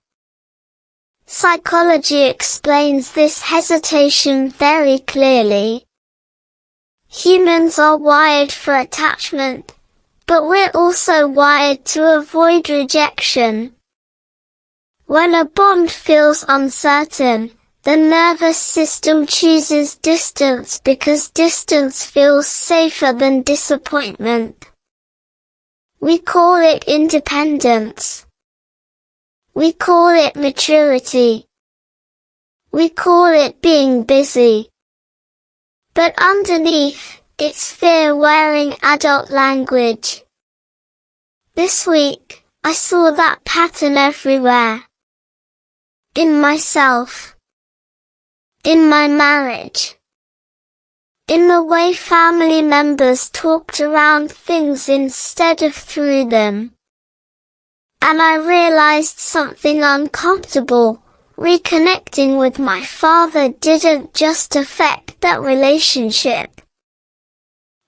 Psychology explains this hesitation very clearly. Humans are wired for attachment, but we're also wired to avoid rejection. When a bond feels uncertain, the nervous system chooses distance because distance feels safer than disappointment. We call it independence. We call it maturity. We call it being busy. But underneath, it's fear wearing adult language. This week, I saw that pattern everywhere. In myself. In my marriage. In the way family members talked around things instead of through them. And I realized something uncomfortable. Reconnecting with my father didn't just affect that relationship.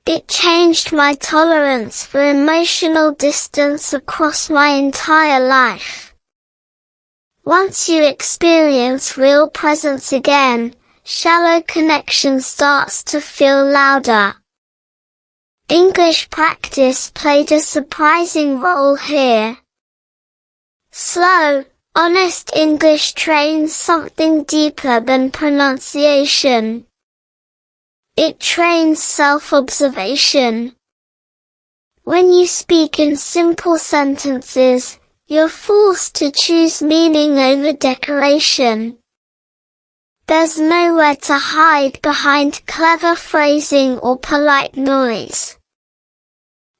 It changed my tolerance for emotional distance across my entire life. Once you experience real presence again, shallow connection starts to feel louder. English practice played a surprising role here. Slow, honest English trains something deeper than pronunciation. It trains self-observation. When you speak in simple sentences, you're forced to choose meaning over decoration. There's nowhere to hide behind clever phrasing or polite noise.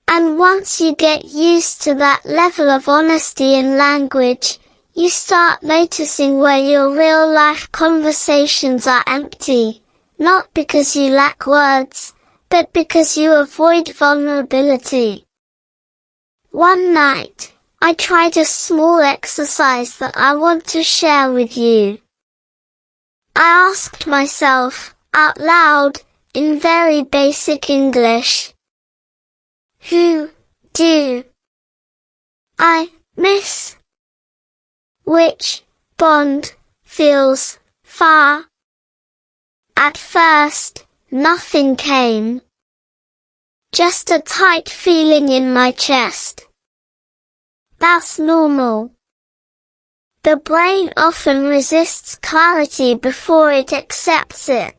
And once you get used to that level of honesty in language, you start noticing where your real-life conversations are empty, not because you lack words, but because you avoid vulnerability. One night, I tried a small exercise that I want to share with you. I asked myself, out loud, in very basic English, who do I miss? Which bond feels far? At first, nothing came. Just a tight feeling in my chest. That's normal. The brain often resists clarity before it accepts it.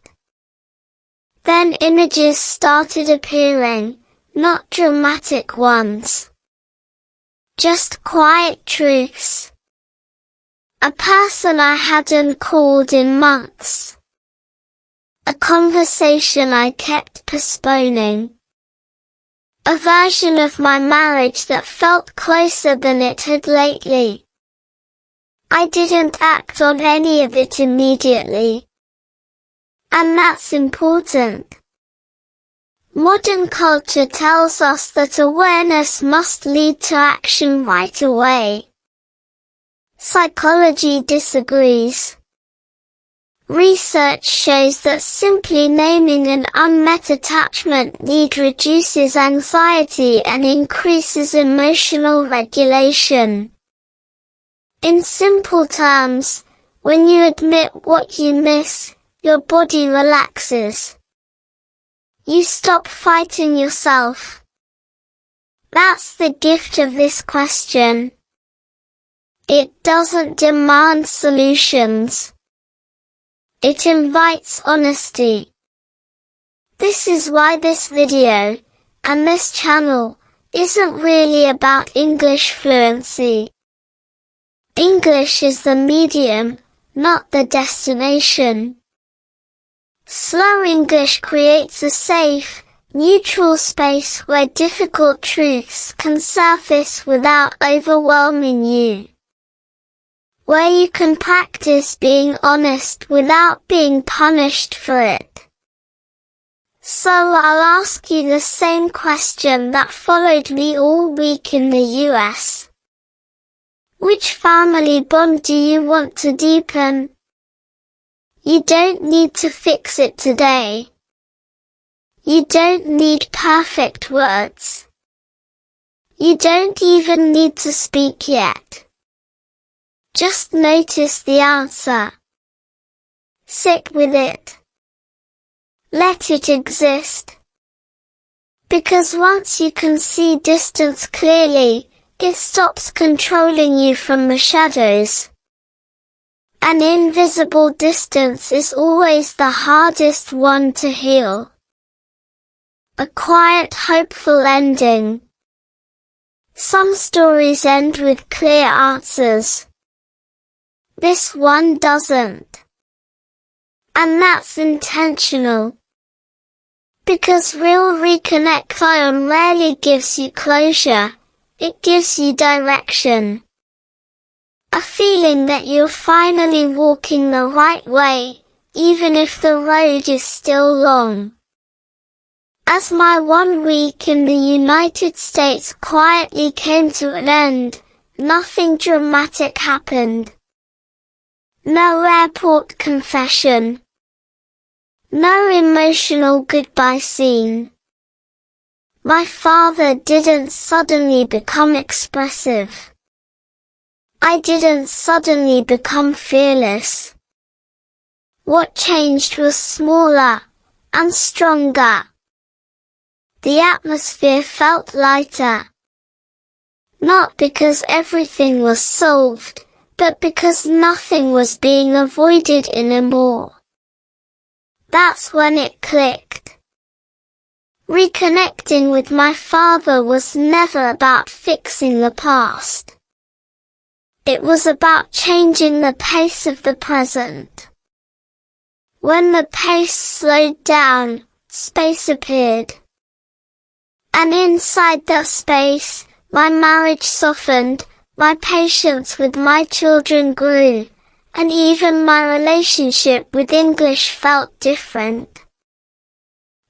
Then images started appearing, not dramatic ones. Just quiet truths. A person I hadn't called in months. A conversation I kept postponing. A version of my marriage that felt closer than it had lately. I didn't act on any of it immediately. And that's important. Modern culture tells us that awareness must lead to action right away. Psychology disagrees. Research shows that simply naming an unmet attachment need reduces anxiety and increases emotional regulation. In simple terms, when you admit what you miss, your body relaxes. You stop fighting yourself. That's the gift of this question. It doesn't demand solutions. It invites honesty. This is why this video, and this channel, isn't really about English fluency. English is the medium, not the destination. Slow English creates a safe, neutral space where difficult truths can surface without overwhelming you. Where you can practice being honest without being punished for it. So I'll ask you the same question that followed me all week in the US. Which family bond do you want to deepen? You don't need to fix it today. You don't need perfect words. You don't even need to speak yet. Just notice the answer. Sit with it. Let it exist. Because once you can see distance clearly, it stops controlling you from the shadows. An invisible distance is always the hardest one to heal. A quiet, hopeful ending. Some stories end with clear answers. This one doesn't. And that's intentional. Because real reconnection rarely gives you closure, it gives you direction. A feeling that you're finally walking the right way, even if the road is still long. As my 1 week in the United States quietly came to an end, nothing dramatic happened. No airport confession. No emotional goodbye scene. My father didn't suddenly become expressive. I didn't suddenly become fearless. What changed was smaller and stronger. The atmosphere felt lighter. Not because everything was solved, but because nothing was being avoided anymore. That's when it clicked. Reconnecting with my father was never about fixing the past. It was about changing the pace of the present. When the pace slowed down, space appeared. And inside that space, my marriage softened, my patience with my children grew, and even my relationship with English felt different.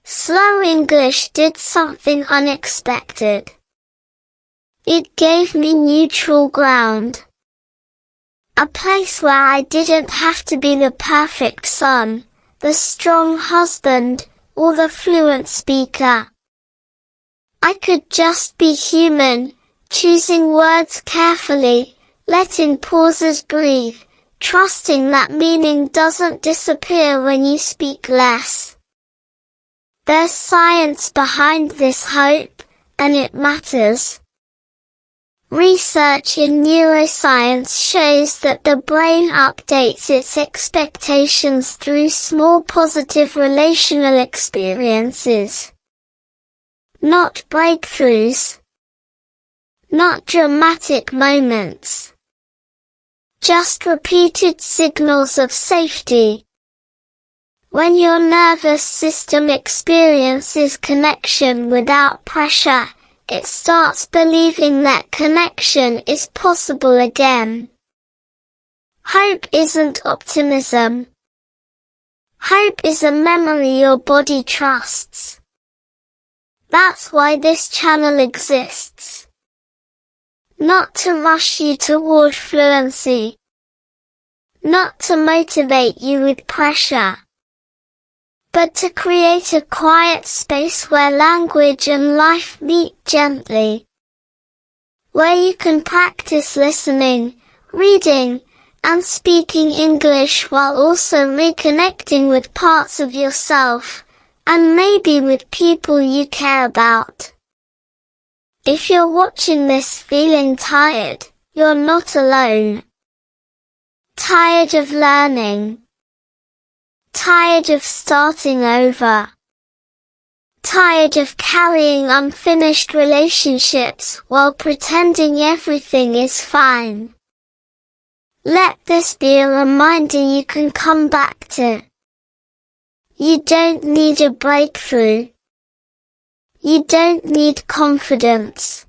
Slow English did something unexpected. It gave me neutral ground. A place where I didn't have to be the perfect son, the strong husband, or the fluent speaker. I could just be human, choosing words carefully, letting pauses breathe, trusting that meaning doesn't disappear when you speak less. There's science behind this hope, and it matters. Research in neuroscience shows that the brain updates its expectations through small positive relational experiences. Not breakthroughs. Not dramatic moments. Just repeated signals of safety. When your nervous system experiences connection without pressure, it starts believing that connection is possible again. Hope isn't optimism. Hope is a memory your body trusts. That's why this channel exists. Not to rush you toward fluency. Not to motivate you with pressure. But to create a quiet space where language and life meet gently. Where you can practice listening, reading, and speaking English while also reconnecting with parts of yourself, and maybe with people you care about. If you're watching this feeling tired, you're not alone. Tired of learning. Tired of starting over. Tired of carrying unfinished relationships while pretending everything is fine. Let this be a reminder you can come back to. You don't need a breakthrough. You don't need confidence.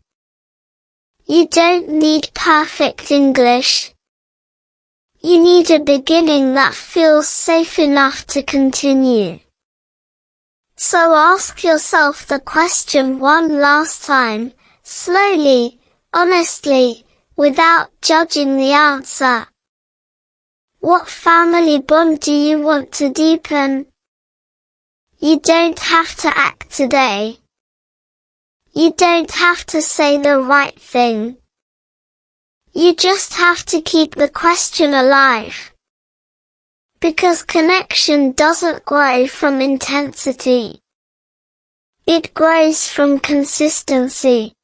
You don't need perfect English. You need a beginning that feels safe enough to continue. So ask yourself the question one last time, slowly, honestly, without judging the answer. What family bond do you want to deepen? You don't have to act today. You don't have to say the right thing. You just have to keep the question alive. Because connection doesn't grow from intensity. It grows from consistency.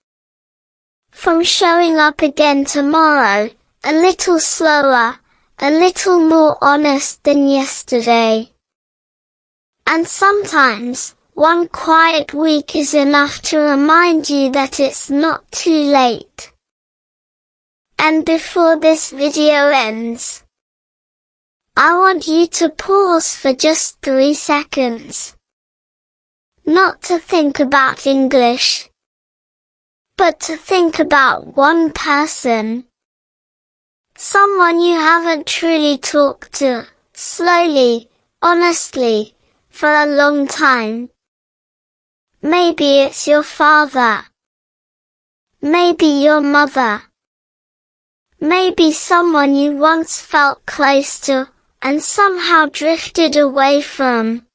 From showing up again tomorrow, a little slower, a little more honest than yesterday. And sometimes, one quiet week is enough to remind you that it's not too late. And before this video ends, I want you to pause for just 3 seconds. Not to think about English, but to think about one person. Someone you haven't truly talked to, slowly, honestly, for a long time. Maybe it's your father. Maybe your mother. Maybe someone you once felt close to, and somehow drifted away from.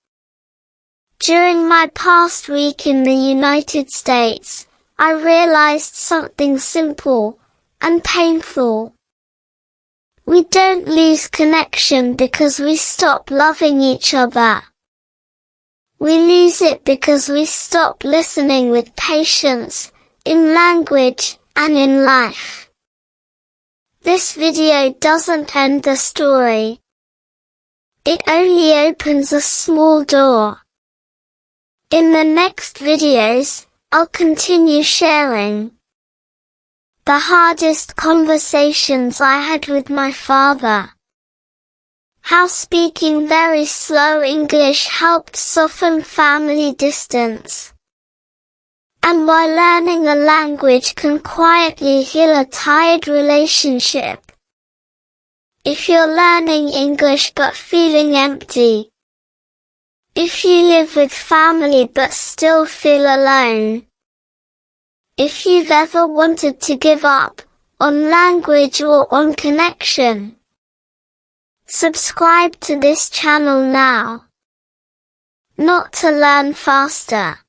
During my past week in the United States, I realized something simple and painful. We don't lose connection because we stop loving each other. We lose it because we stop listening with patience, in language, and in life. This video doesn't end the story. It only opens a small door. In the next videos, I'll continue sharing the hardest conversations I had with my father. How speaking very slow English helped soften family distance. And why learning a language can quietly heal a tired relationship. If you're learning English but feeling empty. If you live with family but still feel alone. If you've ever wanted to give up, on language or on connection. Subscribe to this channel now. Not to learn faster,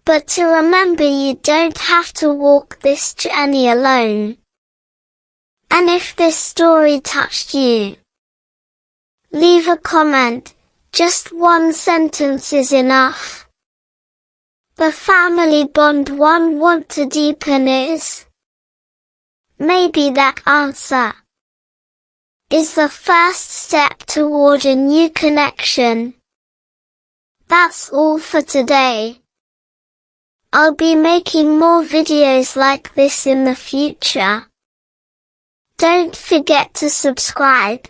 but to remember you don't have to walk this journey alone. And if this story touched you, leave a comment, just one sentence is enough. The family bond one want to deepen is. Maybe that answer is the first step toward a new connection. That's all for today. I'll be making more videos like this in the future. Don't forget to subscribe.